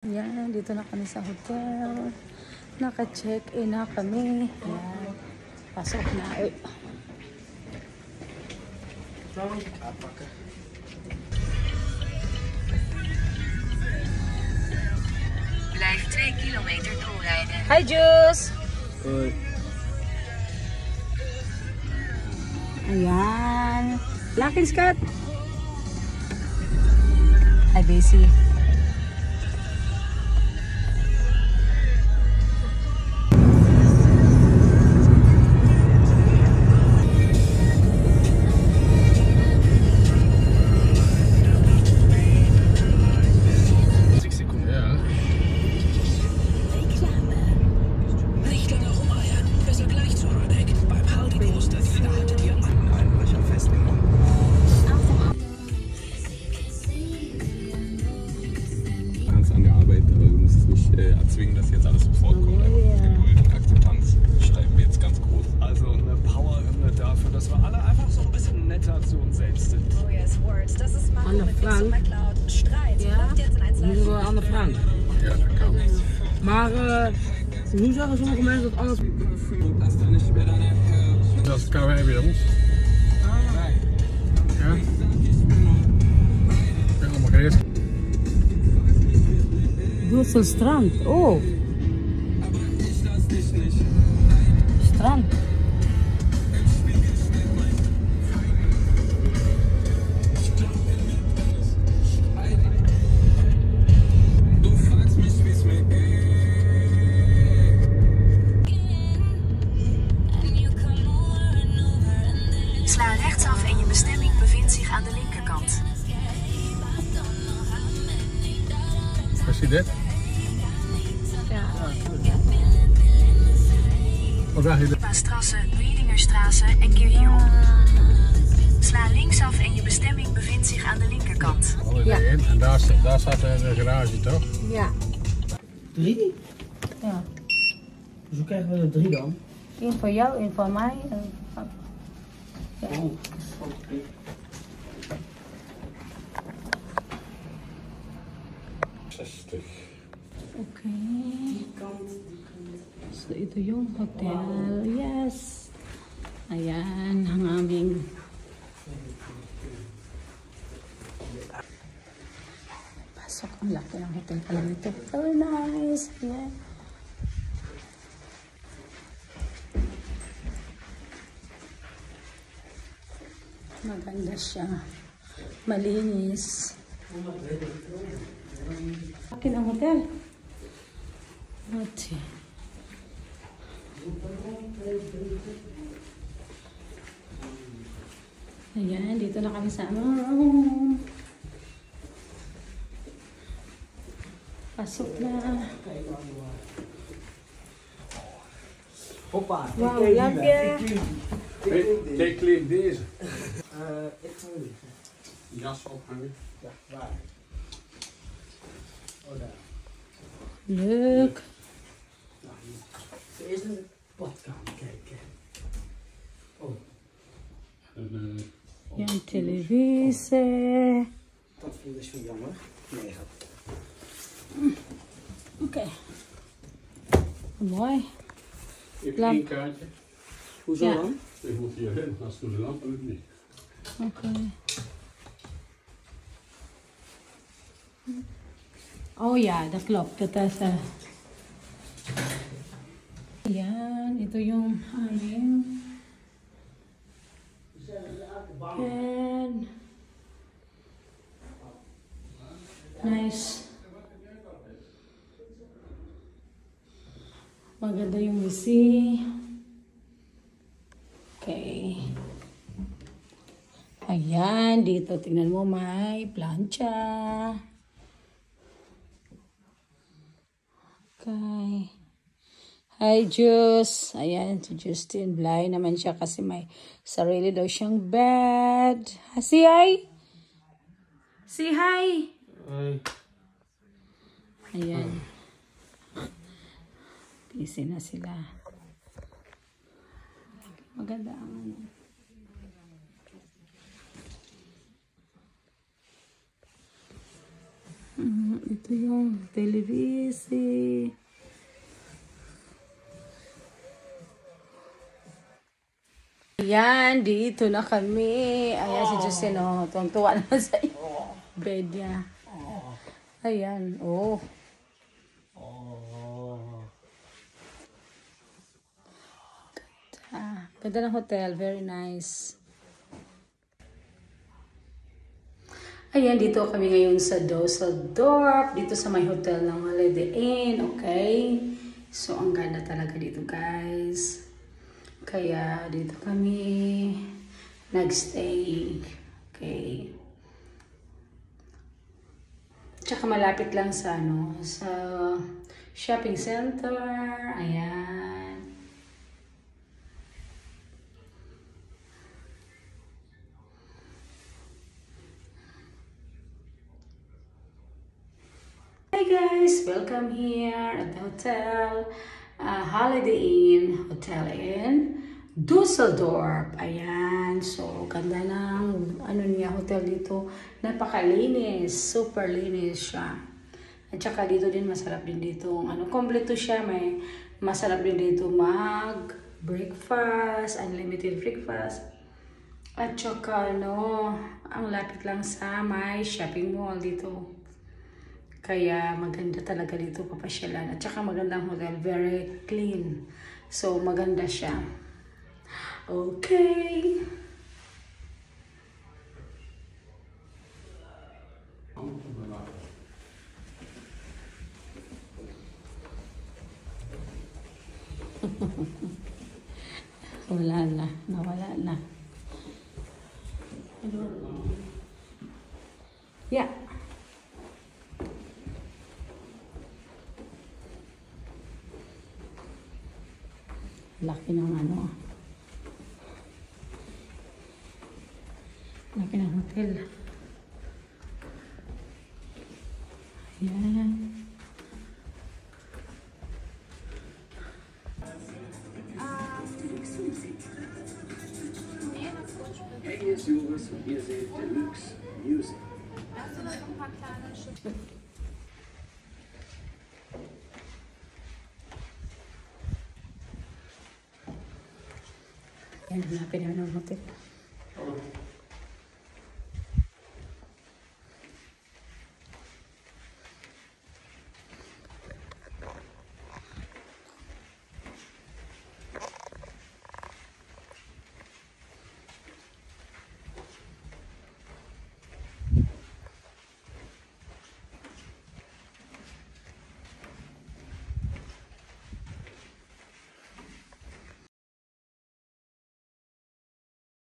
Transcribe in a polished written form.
Yan, dito na kami sa hotel. Naka-check-in na kami. Yan. Pasok na. Uy. Blijf 2 kilometer doorrijden. Hi, Juice! Hoi. Ayan. Laking Scott. Hi, Basie. Erzwingen, dass jetzt alles sofort kommt. Geduld und Akzeptanz schreiben wir jetzt ganz groß. Also eine Power-Hymne dafür, dass wir alle einfach so ein bisschen netter zu uns selbst sind. Oh yes, Words. Das ist Marco Anne mit Frank. Mix McCloud. Streit. Ja? Läuft jetzt in 1 Nu doen we Anne Frank. Ja, dat kan. Maar hoe zeggen sommige mensen dat alles... Dat is KW bij ons. Ja. Ja, allemaal gereed. Strand. Oh. Strand. Sla rechtsaf en je bestemming bevindt zich aan de linkerkant. Zie je dit? Straße, Wiedingerstraße en keer hierom. Sla linksaf en je bestemming bevindt zich aan de linkerkant. Ja. En daar staat de garage, toch? Ja. 3? Ja. Dus hoe krijgen we er 3 dan? Eén voor jou, één voor mij. Ja. Oh. Oke. So, ito yung hotel. Yes. Ayan, ang aming pasok. Ang laki ng hotel pala nito. Very nice. Yeah. Maganda siya. Malinis. Akin ang hotel. Ate. Ayan, dito na kami sa room. Pasok na. Hoppa. Wow, lekker. Kijk, clean deze. Ik ga nu. Jas ophangen. Ja, waar? Oh, daar. Leuk. Eerst naar de badkamer kijken. Oh. Ja, een televisie. Dat vind ik dus wel jammer. Nee, gaat. Oké. Mooi. Ik heb Lamp. 1 kaartje. Hoezo Ja. dan? Ik moet hierin, als het de lamp doet niet. Oké. Oh ja, dat klopt. Dat is, Yan, ito yung aming pen. Nice. Maganda yung AC. Okay. Ayan, dito tingnan mo may plancha. Okay. Hi, Juice. Ayan, si Justin. Blay naman siya kasi may sarili daw siyang bed. Say hi. Say hi. Hi. Ayan. Busy na sila. Maganda ang ano. Ito yung televisi. Ayan, dito na kami. Ayan si Justin, oh. Tuwang-tuwa naman sa bed niya. Ayan, oh. Ganda ng hotel. Very nice. Ayan, dito kami ngayon sa Dusseldorf. Dito sa may hotel ng Holiday Inn. Okay? So, ang ganda talaga dito, guys. Kaya, dito kami nagstay. Okay. Tsaka malapit lang sa, sa shopping center. Ayan. Hi guys! Welcome here at the hotel. Holiday Inn. Hotel in Dusseldorf. Ayan. So, ganda ng hotel dito. Napakalinis. Super linis siya. At saka dito din, masarap din dito. Kompleto siya. May masarap din dito mag-breakfast. Unlimited breakfast. At saka, ang lapit lang sa may shopping mall dito. Kaya maganda talaga dito papasyalan. At saka magandang hotel. Very clean. So, maganda siya. Okay. Wala na. Nawala na. Yeah. Laki ng laki ng hotel. Ayan. Hey, hier ist Juris und ihr seht Deluxe Music. Ayan, hanapin namin ng hotel.